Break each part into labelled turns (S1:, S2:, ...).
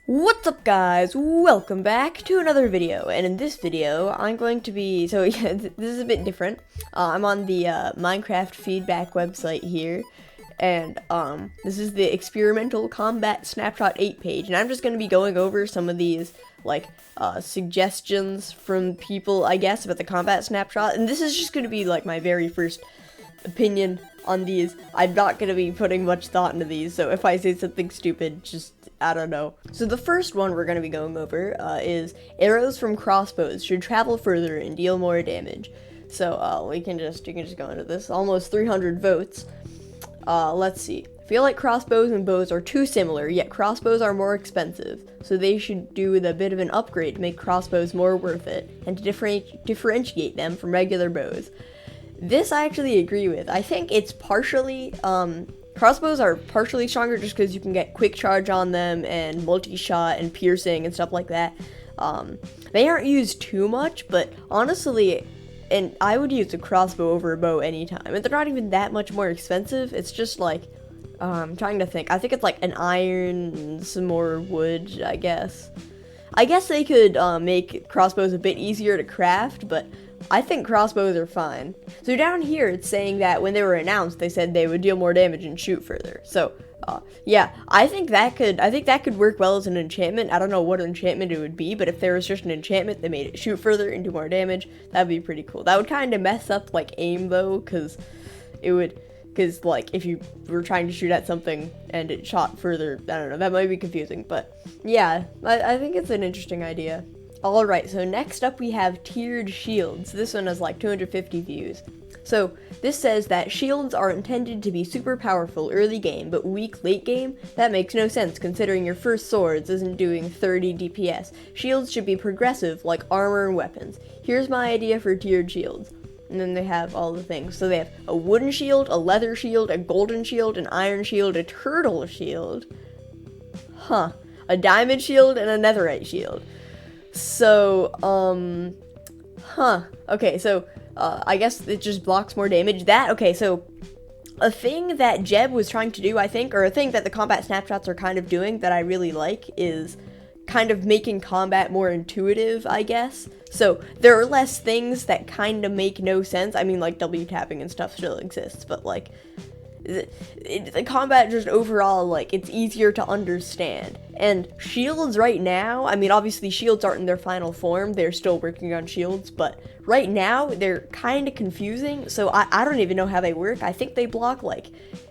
S1: What's up guys, welcome back to another video, and in this video I'm going to be, this is a bit different. I'm on the Minecraft feedback website here, and this is the experimental combat snapshot 8 page, and I'm just going to be going over some of these suggestions from people, I guess, about the combat snapshot, and this is just going to be like my very first opinion on these. I'm not going to be putting much thought into these, so if I say something stupid, just I don't know. So the first one we're going to be going over is arrows from crossbows should travel further and deal more damage. So you can just go into this. Almost 300 votes. Let's see. I feel like crossbows and bows are too similar, yet crossbows are more expensive. So they should do with a bit of an upgrade to make crossbows more worth it and to differentiate them from regular bows. This I actually agree with. I think it's partially crossbows are partially stronger just because you can get quick charge on them and multi-shot and piercing and stuff like that. They aren't used too much, but honestly, and I would use a crossbow over a bow anytime. And they're not even that much more expensive. It's just like, I'm trying to think. I think it's like an iron and some more wood, I guess. I guess they could make crossbows a bit easier to craft, but I think crossbows are fine. So down here, it's saying that when they were announced, they said they would deal more damage and shoot further. So, yeah, I think that could work well as an enchantment. I don't know what enchantment it would be, but if there was just an enchantment that made it shoot further and do more damage, that'd be pretty cool. That would kind of mess up, like, aim, though, because like, if you were trying to shoot at something and it shot further, I don't know, that might be confusing. But, yeah, I think it's an interesting idea. Alright, so next up we have tiered shields. This one has like 250 views. So this says that shields are intended to be super powerful early game, but weak late game? That makes no sense considering your first swords isn't doing 30 DPS. Shields should be progressive like armor and weapons. Here's my idea for tiered shields. And then they have all the things. So they have a wooden shield, a leather shield, a golden shield, an iron shield, a turtle shield. A diamond shield, and a netherite shield. So, okay, so, I guess it just blocks more damage. Okay, so, a thing that Jeb was trying to do, I think, or a thing that the combat snapshots are kind of doing that I really like is kind of making combat more intuitive, I guess. So, there are less things that kind of make no sense. I mean, like, W tapping and stuff still exists, but, like, the combat just overall, like, it's easier to understand. And shields right now, I mean, obviously shields aren't in their final form, they're still working on shields, but right now they're kind of confusing, so I don't even know how they work. I think they block, like,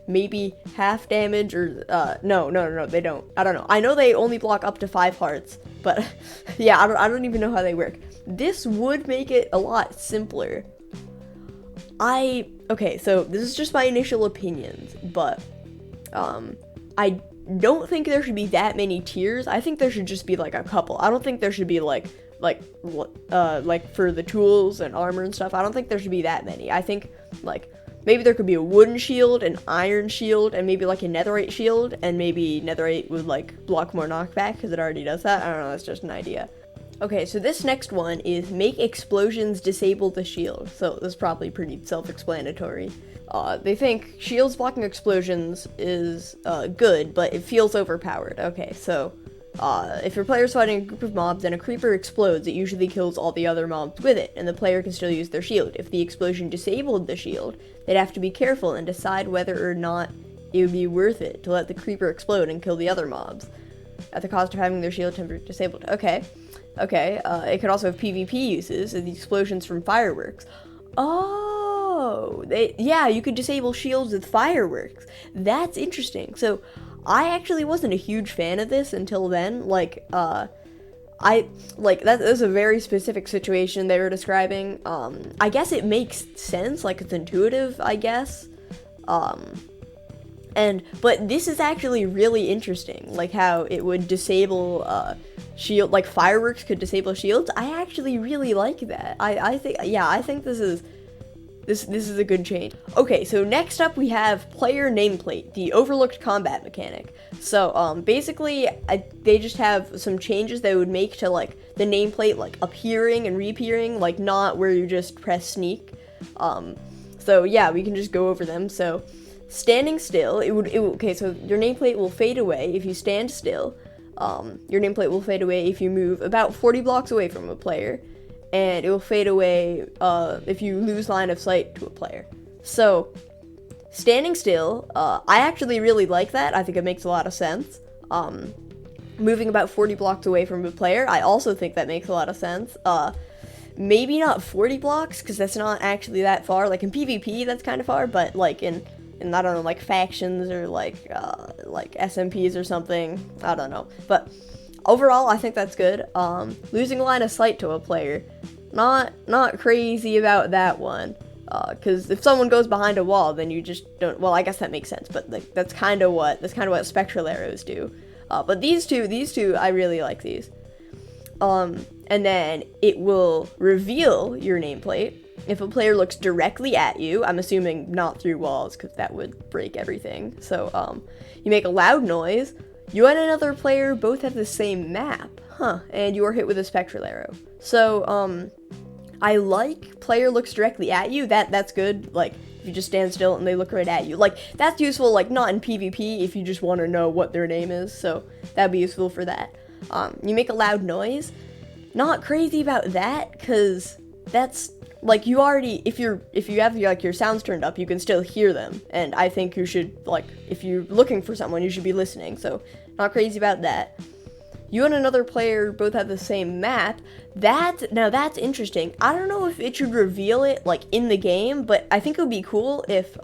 S1: maybe half damage, or, no, they don't. I don't know. I know they only block up to 5 hearts, but, yeah, I don't even know how they work. This would make it a lot simpler. Okay, so this is just my initial opinions, but, I don't think there should be that many tiers. I think there should just be, like, a couple. I don't think there should be, like, for the tools and armor and stuff, I don't think there should be that many. I think, like, maybe there could be a wooden shield, an iron shield, and maybe, like, a netherite shield, and maybe netherite would, like, block more knockback, because it already does that. I don't know, that's just an idea. Okay, so this next one is make explosions disable the shield. So this is probably pretty self-explanatory. They think shields blocking explosions is good, but it feels overpowered. Okay, so if your player's fighting a group of mobs and a creeper explodes, it usually kills all the other mobs with it, and the player can still use their shield. If the explosion disabled the shield, they'd have to be careful and decide whether or not it would be worth it to let the creeper explode and kill the other mobs, at the cost of having their shield temporarily disabled. Okay, it could also have PvP uses, the explosions from fireworks. Oh, yeah, you could disable shields with fireworks. That's interesting. So, I actually wasn't a huge fan of this until then. Like, that was a very specific situation they were describing. I guess it makes sense, like, it's intuitive, I guess. But this is actually really interesting, like how it would disable, shield, like fireworks could disable shields. I actually really like that. I think this is a good change. Okay, so next up we have player nameplate, the overlooked combat mechanic. So, basically, they just have some changes they would make to, like, the nameplate, like, appearing and reappearing, like, not where you just press sneak. So, yeah, we can just go over them. So, standing still, okay, so your nameplate will fade away if you stand still. Your nameplate will fade away if you move about 40 blocks away from a player, and it will fade away if you lose line of sight to a player. So, standing still, I actually really like that. I think it makes a lot of sense. Moving about 40 blocks away from a player, I also think that makes a lot of sense. Maybe not 40 blocks, because that's not actually that far. Like in PvP, that's kind of far, but like in I don't know, like factions or like SMPs or something, I don't know. But overall, I think that's good. Losing line of sight to a player, not crazy about that one. Because if someone goes behind a wall, then you just don't. Well, I guess that makes sense, but like that's kind of what spectral arrows do. But these two, I really like these. And then it will reveal your nameplate if a player looks directly at you. I'm assuming not through walls, because that would break everything. So, you make a loud noise. You and another player both have the same map, and you are hit with a spectral arrow. So, I like player looks directly at you. That's good. Like, if you just stand still and they look right at you. Like, that's useful, like, not in PvP if you just want to know what their name is. So, that'd be useful for that. You make a loud noise. Not crazy about that, because that's, like, you already, if you have, like, your sounds turned up, you can still hear them. And I think you should, like, if you're looking for someone, you should be listening. So, not crazy about that. You and another player both have the same map. Now that's interesting. I don't know if it should reveal it, like, in the game, but I think it would be cool if,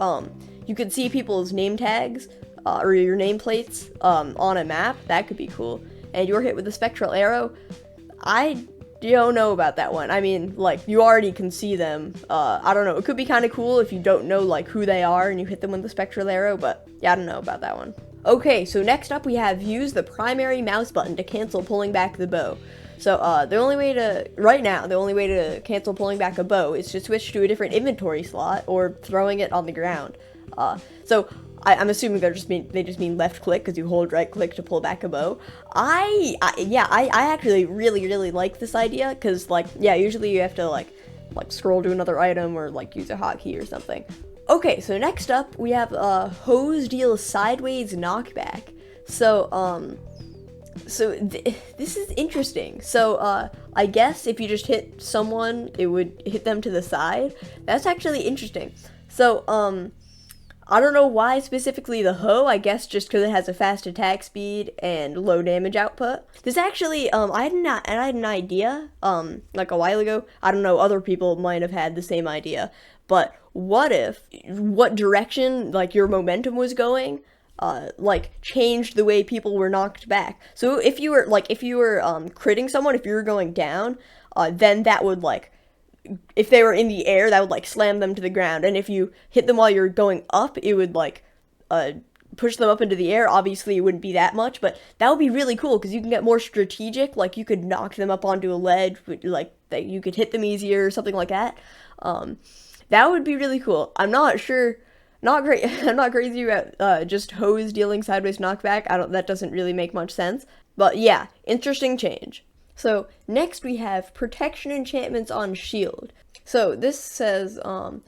S1: you could see people's name tags, or your nameplates, on a map. That could be cool. And you're hit with a spectral arrow. I don't know about that one. I mean, like, you already can see them. I don't know. It could be kind of cool if you don't know, like, who they are and you hit them with the spectral arrow, but yeah, I don't know about that one. Okay, so next up we have use the primary mouse button to cancel pulling back the bow. So, the only way to cancel pulling back a bow is to switch to a different inventory slot or throwing it on the ground. So, I'm assuming they just mean left click, because you hold right click to pull back a bow. I actually really like this idea, because, like, yeah, usually you have to like scroll to another item or like use a hotkey or something. Okay, so next up we have hose deals sideways knockback. So this is interesting. So I guess if you just hit someone, it would hit them to the side. That's actually interesting. So I don't know why specifically the hoe, I guess just because it has a fast attack speed and low damage output. This actually, I had an idea, like a while ago. I don't know, other people might have had the same idea. But what direction, like, your momentum was going, like, changed the way people were knocked back. So if you were critting someone, if you were going down, then that would, like, if they were in the air, that would, like, slam them to the ground. And if you hit them while you're going up, it would, like, push them up into the air. Obviously, it wouldn't be that much, but that would be really cool, because you can get more strategic. Like, you could knock them up onto a ledge, like, that you could hit them easier or something like that. That would be really cool. I'm not sure, I'm not crazy about, just hose dealing sideways knockback. That doesn't really make much sense. But yeah, interesting change. So, next we have protection enchantments on shield. So, this says,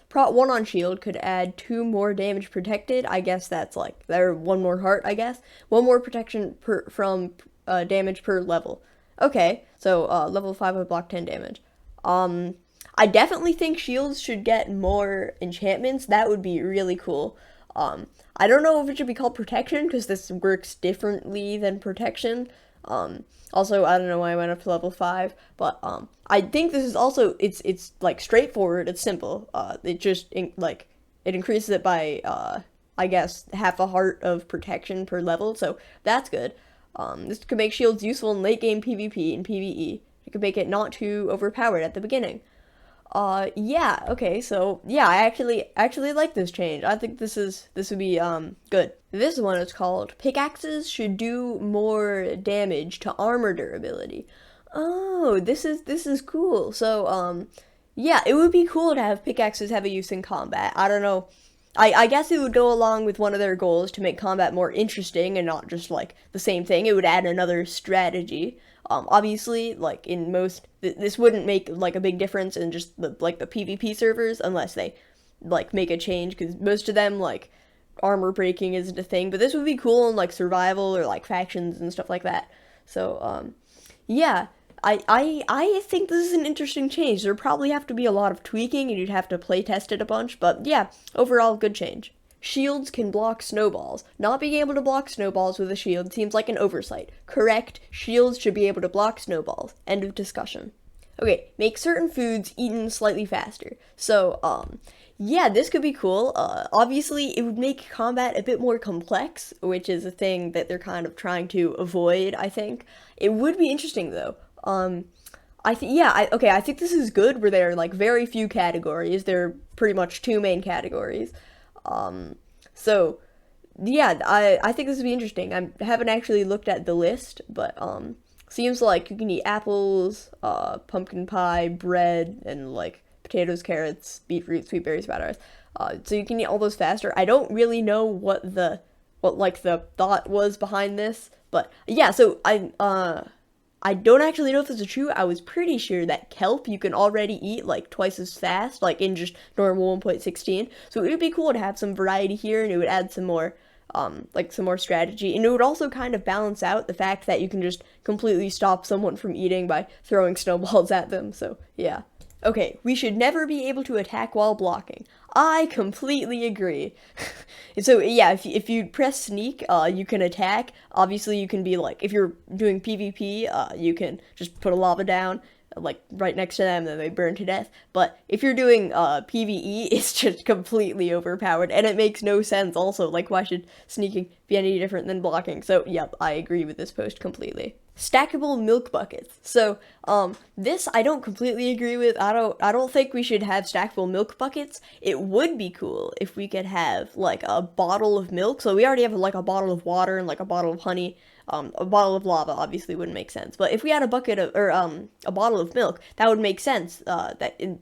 S1: prot 1 on shield could add 2 more damage protected. I guess that's like, or 1 more heart, I guess. 1 more protection from damage per level. Okay, so, level 5 would block 10 damage. I definitely think shields should get more enchantments. That would be really cool. I don't know if it should be called protection, because this works differently than protection. Also, I don't know why I went up to level 5, but, I think this is also, it's like, straightforward, it's simple. It just, it increases it by, I guess, half a heart of protection per level, so that's good. This could make shields useful in late game PvP and PvE. It could make it not too overpowered at the beginning. Yeah, okay, so, yeah, I actually like this change. I think this would be, good. This one is called Pickaxes should do more damage to armor durability. Oh, this is cool. So, yeah, it would be cool to have pickaxes have a use in combat. I don't know. I guess it would go along with one of their goals to make combat more interesting and not just, like, the same thing. It would add another strategy. Obviously, like, in most, this wouldn't make, like, a big difference in just, the PvP servers, unless they, like, make a change, because most of them, like, armor breaking isn't a thing, but this would be cool in, like, survival or, like, factions and stuff like that. So, yeah, I think this is an interesting change. There'd probably have to be a lot of tweaking, and you'd have to play test it a bunch, but yeah, overall, good change. Shields can block snowballs. Not being able to block snowballs with a shield seems like an oversight. Correct, shields should be able to block snowballs. End of discussion. Okay, make certain foods eaten slightly faster. So, yeah, this could be cool. Obviously, it would make combat a bit more complex, which is a thing that they're kind of trying to avoid, I think. It would be interesting, though. I think this is good, where there are, like, very few categories. There are pretty much two main categories. So, yeah, I think this would be interesting. I haven't actually looked at the list, but, seems like you can eat apples, pumpkin pie, bread, and, like, potatoes, carrots, beetroot, sweet berries, bananas. So you can eat all those faster. I don't really know what the thought was behind this, but yeah. So I don't actually know if this is true. I was pretty sure that kelp you can already eat like twice as fast, like in just normal 1.16. So it would be cool to have some variety here, and it would add some more some more strategy, and it would also kind of balance out the fact that you can just completely stop someone from eating by throwing snowballs at them. So yeah. Okay, we should never be able to attack while blocking. I completely agree. So yeah, if you press sneak, you can attack. Obviously, you can be like, if you're doing PvP, you can just put a lava down, like right next to them, then they burn to death. But if you're doing PvE, it's just completely overpowered, and it makes no sense also. Like, why should sneaking be any different than blocking? So yep, I agree with this post completely. Stackable milk buckets. So, this I don't completely agree with. I don't think we should have stackable milk buckets. It would be cool if we could have like a bottle of milk. So we already have like a bottle of water and like a bottle of honey. A bottle of lava obviously wouldn't make sense. But if we had a bucket of, or a bottle of milk, that would make sense. And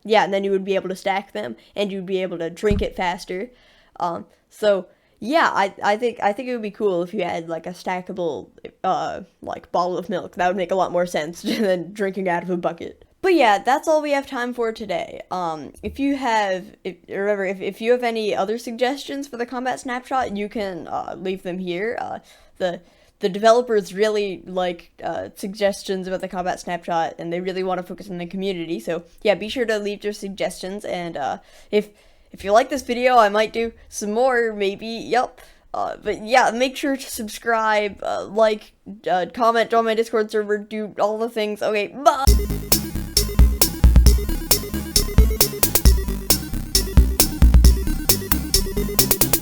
S1: then you would be able to stack them, and you'd be able to drink it faster. So yeah, I think it would be cool if you had like a stackable like bottle of milk. That would make a lot more sense than drinking out of a bucket. But yeah, that's all we have time for today. If you have any other suggestions for the combat snapshot, you can leave them here. The developers really like suggestions about the combat snapshot, and they really want to focus on the community. So yeah, be sure to leave your suggestions, and if you like this video, I might do some more, maybe, yep. But yeah, make sure to subscribe, comment, join my Discord server, do all the things. Okay, bye!